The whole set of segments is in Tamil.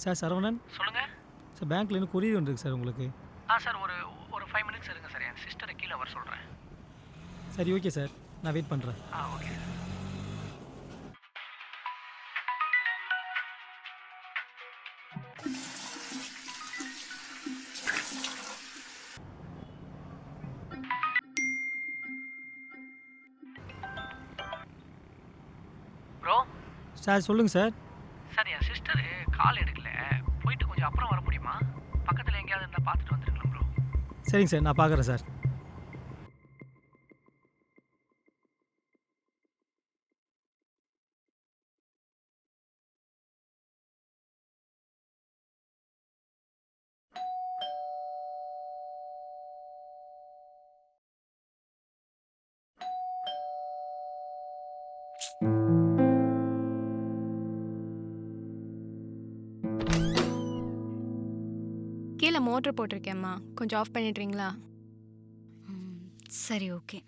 சார் சரவணன். சொல்லுங்க. சார் பேங்க்லேருந்து கொரியர் வந்திருக்கு சார் உங்களுக்கு. சார் ஒரு ஒரு 5 மினிட்ஸ் இருங்க சார். என் சிஸ்டரை கீழே வர சொல்கிறேன். சரி ஓகே சார், நான் வெயிட் பண்ணுறேன். ஓகே. ப்ரோ. சார் சொல்லுங்கள் சார். சார் என் சிஸ்டரு கால் எடுக்கல. போயிட்டு கொஞ்சம் அப்புறம் வர முடியுமா? பக்கத்தில் எங்கேயாவது இருந்தால் பார்த்துட்டு வந்துருங்களா ப்ரோ? சரிங்க சார், நான் பார்க்குறேன் சார். கீழே மோட்டர் போட்டிருக்கேம்மா, கொஞ்சம் ஆஃப் பண்ணிடுறீங்களா? ம். சரி ஓகே.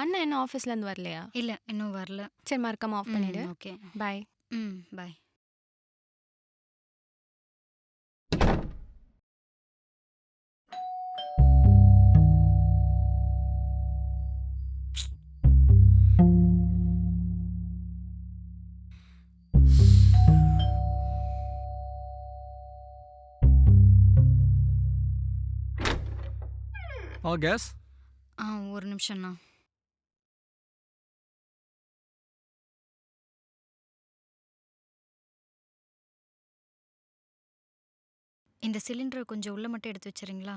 அண்ணன் என்ன ஆஃபீஸ்லேருந்து வரலையா? இல்ல இன்னும் வரல. சரி மறக்காம ஆஃப் பண்ணிடு. ஓகே. பாய். பாய். கேஸ். ஒரு நிமிஷம்ண்ணா. இந்த சிலிண்டரை கொஞ்சம் உள்ள மட்டும் எடுத்து வச்சுறீங்களா?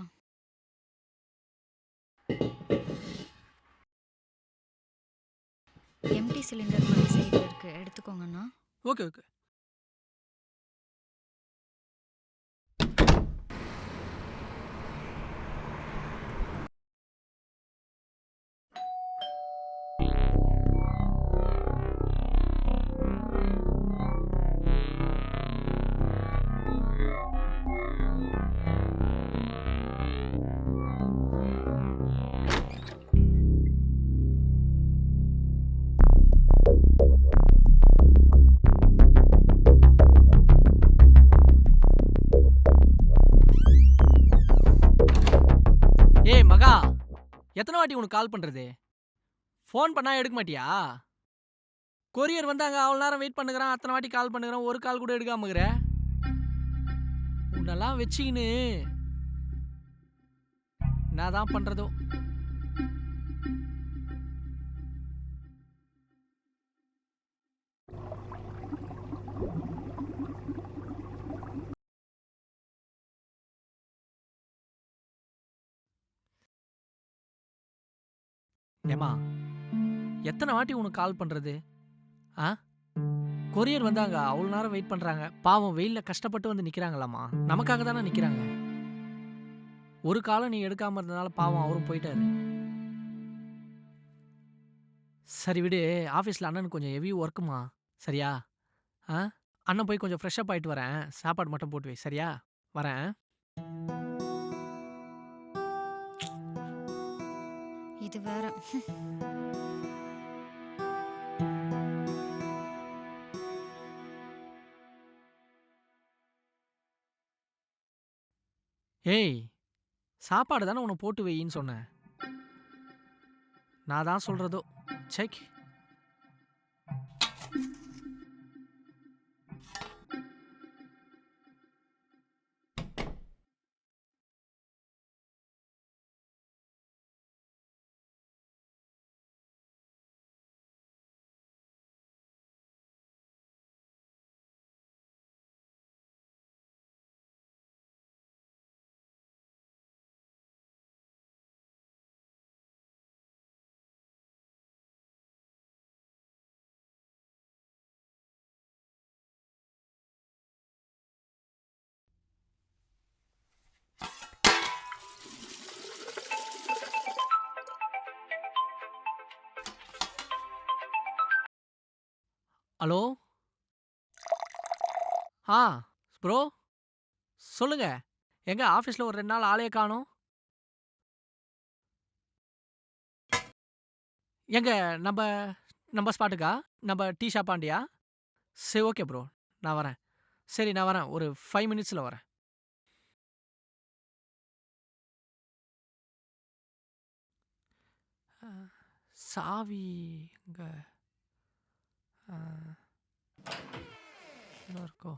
எம்டி சிலிண்டர் மாதிரி சைடில் இருக்கு, எடுத்துக்கோங்கண்ணா. Okay okay. ஏய் மகா, எத்தனை வாட்டி உனக்கு கால் பண்ணுறது? ஃபோன் பண்ணால் எடுக்க மாட்டியா? கொரியர் வந்தாங்க, அவ்வளோ நேரம் வெயிட் பண்ணுகிறேன். அத்தனை வாட்டி கால் பண்ணுகிறேன், ஒரு கால் கூட எடுக்காமக்கிற. உன்னெல்லாம் வச்சுக்கின்னு நான் தான் பண்ணுறதோ. ஏமா, எத்தனை வாட்டி உனக்கு கால் பண்ணுறது? கொரியர் வந்தாங்க, அவ்வளோ நேரம் வெயிட் பண்ணுறாங்க. பாவம் வெயிலில் கஷ்டப்பட்டு வந்து நிற்கிறாங்களாம்மா. நமக்காக தானே நிற்கிறாங்க. ஒரு காலம் நீ எடுக்காமல் இருந்தனால பாவம் அவரும் போயிட்டாரு. சரி விடு, ஆஃபீஸில் அண்ணனுக்கு கொஞ்சம் ஹெவி ஒர்க்குமா. சரியா? அண்ணன் போய் கொஞ்சம் ஃப்ரெஷ்அப் ஆகிட்டு வரேன். சாப்பாடு மட்டும் போட்டு வை. சரியா? வரேன். இது வேற. ஏய், சாப்பாடு தானே உன்னை போட்டு வையின்னு சொன்னேன். நான் தான் சொல்கிறதோ. செக். ஹலோ. ப்ரோ சொல்லுங்க. எங்க ஆஃபீஸில் ஒரு 2 நாள் ஆளே காணோம். எங்க நம்ம நம்ம ஸ்பாட்டுக்கா? நம்ம டீ ஷாப்பாண்டியா? சரி ஓகே ப்ரோ, நான் வரேன். சரி நான் வரேன், ஒரு 5 மினிட்ஸில் வரேன். சாவி இங்கே இருக்கோ?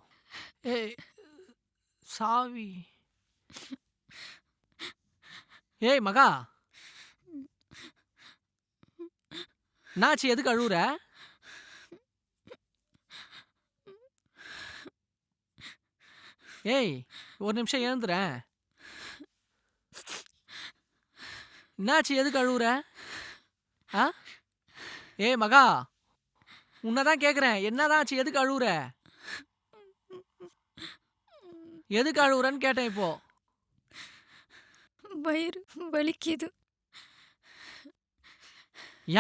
ஏய் சாவி. ஏய் மகா, என்னாச்சு? எதுக்கு அழுவுற? ஏய் ஒரு நிமிஷம் எழுந்துறேன். என்னாச்சு? எதுக்கு அழுவுற? ஆ ஏய் மகா, உன்னதான் கேட்குறேன், என்னதாச்சு? எதுக்கு அழுவுற? எதுக்கு அழுவுறன்னு கேட்டேன் இப்போ. வயிறு வலிக்குது.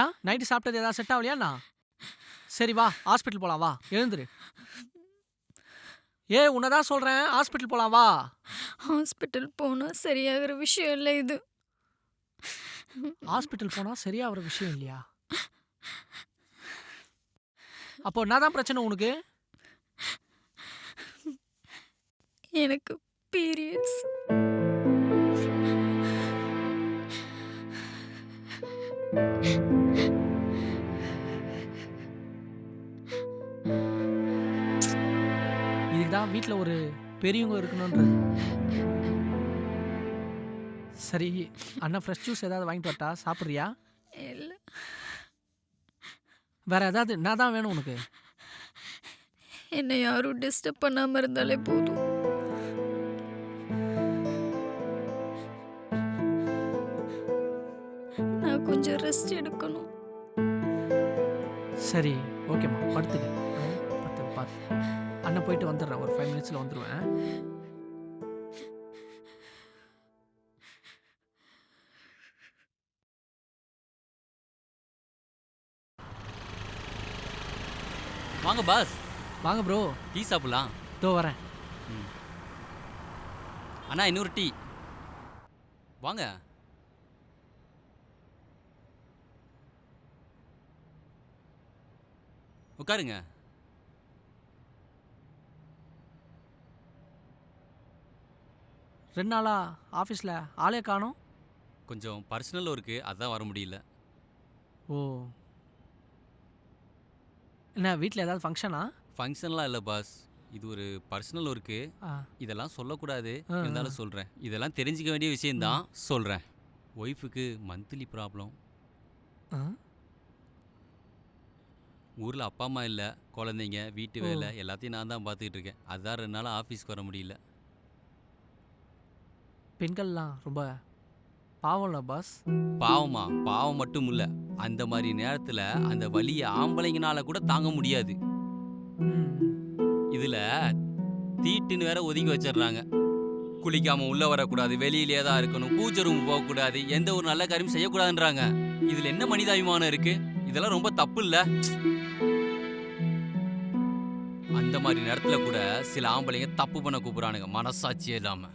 ஏன் நைட்டு சாப்பிட்டது ஏதாவது செட் ஆகலையாண்ணா? சரி வா ஹாஸ்பிட்டல் போலாம், வா எழுந்துரு. ஏய் உன்னதான் சொல்கிறேன், ஹாஸ்பிட்டல் போலாம் வா. ஹாஸ்பிட்டல் போனால் சரியாகிற விஷயம் இல்லை இது. ஹாஸ்பிட்டல் போனால் சரியாகிற விஷயம் இல்லையா? அப்போ என்னதான் பிரச்சனை உனக்கு? எனக்கு பீரியட்ஸ். இதுதான் வீட்டில் ஒரு பெரியவங்க இருக்கணுன்றது. சரி அண்ணா ஃப்ரெஷ் ஜூஸ் ஏதாவது வாங்கிட்டு வரட்டா? சாப்பிட்றியா? இல்லை, வேற ஏதாவது என்ன தான் வேணும் உனக்கு? என்னை யாரும் டிஸ்டர்ப் பண்ணாமல் இருந்தாலே போதும். நான் கொஞ்சம் ரெஸ்ட் எடுக்கணும். சரி ஓகேம்மா, படுத்துக்க. படுத்துக்க, பார்த்து அண்ணன் போயிட்டு வந்துடுறேன், ஒரு 5 மினிட்ஸில் வந்துடுவேன். வாங்க பாஸ், வாங்க ப்ரோ. டீ சாப்பிடலாம். இதோ வரேன். அண்ணா இன்னொரு டீ. வாங்க. உட்காருங்க. ரெண்டு நாளா ஆஃபீஸில் ஆளே காணோம். கொஞ்சம் பர்சனல் ஒர்க்கு, அதான் வர முடியல. ஓ, என்ன வீட்டில் ஏதாவது ஃபங்க்ஷனா? ஃபங்க்ஷன்லாம் இல்லை பாஸ், இது ஒரு பர்சனல் ஒர்க்கு. இதெல்லாம் சொல்லக்கூடாது, இருந்தாலும் சொல்கிறேன். இதெல்லாம் தெரிஞ்சிக்க வேண்டிய விஷயந்தான், சொல்கிறேன். ஒய்ஃபுக்கு மந்த்லி ப்ராப்ளம். ஊரில் அப்பா அம்மா இல்லை, குழந்தைங்க, வீட்டு வேலை எல்லாத்தையும் நான் தான் பார்த்துக்கிட்டு இருக்கேன். அதுதான் 2 நாள் ஆஃபீஸ்க்கு வர முடியல. பெண்கள்லாம் ரொம்ப பாவம்ல பாஸ். பாவமா? பாவம் மட்டும் இல்லை, அந்த மாதிரி நேரத்தில் அந்த வலியை ஆம்பளைங்கனால கூட தாங்க முடியாது. இதில் தீட்டுன்னு வேற ஒதுக்கி வச்சிடுறாங்க. குளிக்காம உள்ள வரக்கூடாது, வெளியிலே தான் இருக்கணும், பூஜை ரூம் போகக்கூடாது, எந்த ஒரு நல்ல காரியம் செய்யக்கூடாதுன்றாங்க. இதில் என்ன மனிதாபிமானம் இருக்கு? இதெல்லாம் ரொம்ப தப்பு இல்லை? அந்த மாதிரி நேரத்துல கூட சில ஆம்பளைங்க தப்பு பண்ண கூப்பிடுறானுங்க, மனசாட்சியே இல்லாம.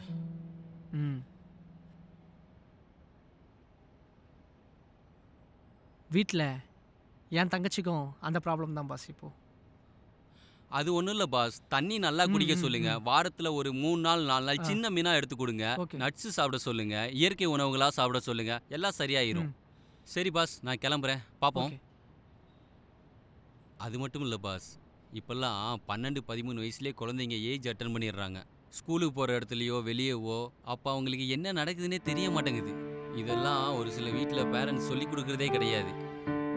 வீட்டில் என் தங்கச்சிக்கும் அந்த ப்ராப்ளம் தான் பாஸ். இப்போ அது ஒன்றும் இல்லை பாஸ், தண்ணி நல்லா குடிக்க சொல்லுங்க. வாரத்தில் ஒரு 3 நாள் 4 நாள் சின்ன மீனாக எடுத்து கொடுங்க. நட்ஸு சாப்பிட சொல்லுங்க, இயற்கை உணவுகளாக சாப்பிட சொல்லுங்க, எல்லாம் சரியாயிரும். சரி பாஸ், நான் கிளம்புறேன், பார்ப்போம். அது மட்டும் இல்லை பாஸ், இப்போல்லாம் 12-13 வயசுலேயே குழந்தைங்க ஏஜ் அட்டன் பண்ணிடுறாங்க. ஸ்கூலுக்கு போகிற இடத்துலையோ வெளியவோ அப்போ அவங்களுக்கு என்ன நடக்குதுன்னே தெரிய மாட்டேங்குது. இதெல்லாம் ஒரு சில வீட்டில் பேரண்ட்ஸ் சொல்லி கொடுக்குறதே கிடையாது.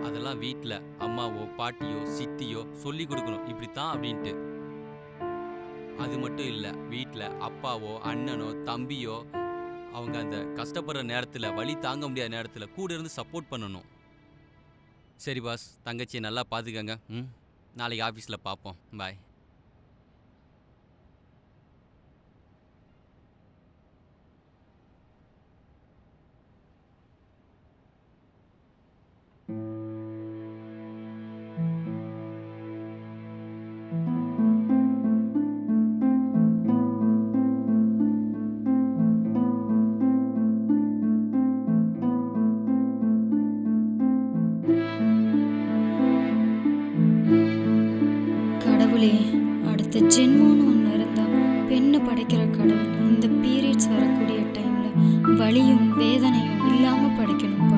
அதெல்லாம் வீட்டில் அம்மாவோ பாட்டியோ சித்தியோ சொல்லி கொடுக்கணும், இப்படித்தான் அப்படின்ட்டு. அது மட்டும் இல்லை, வீட்டில் அப்பாவோ அண்ணனோ தம்பியோ அவங்க அந்த கஷ்டப்படுற நேரத்தில், வலி தாங்க முடியாத நேரத்தில் கூட இருந்து சப்போர்ட் பண்ணணும். சரி பாஸ், தங்கச்சியை நல்லா பார்த்துக்கங்க. நாளைக்கு ஆஃபீஸில் பார்ப்போம். பாய். கடவுளே, அடுத்த ஜென்மம்னு ஒன்று பெண்ணை படைக்கிற கடவுள் இந்த பீரியட்ஸ் வரக்கூடிய டைம்ல வலியும் வேதனையும் இல்லாம படைக்கணும்ப்பா.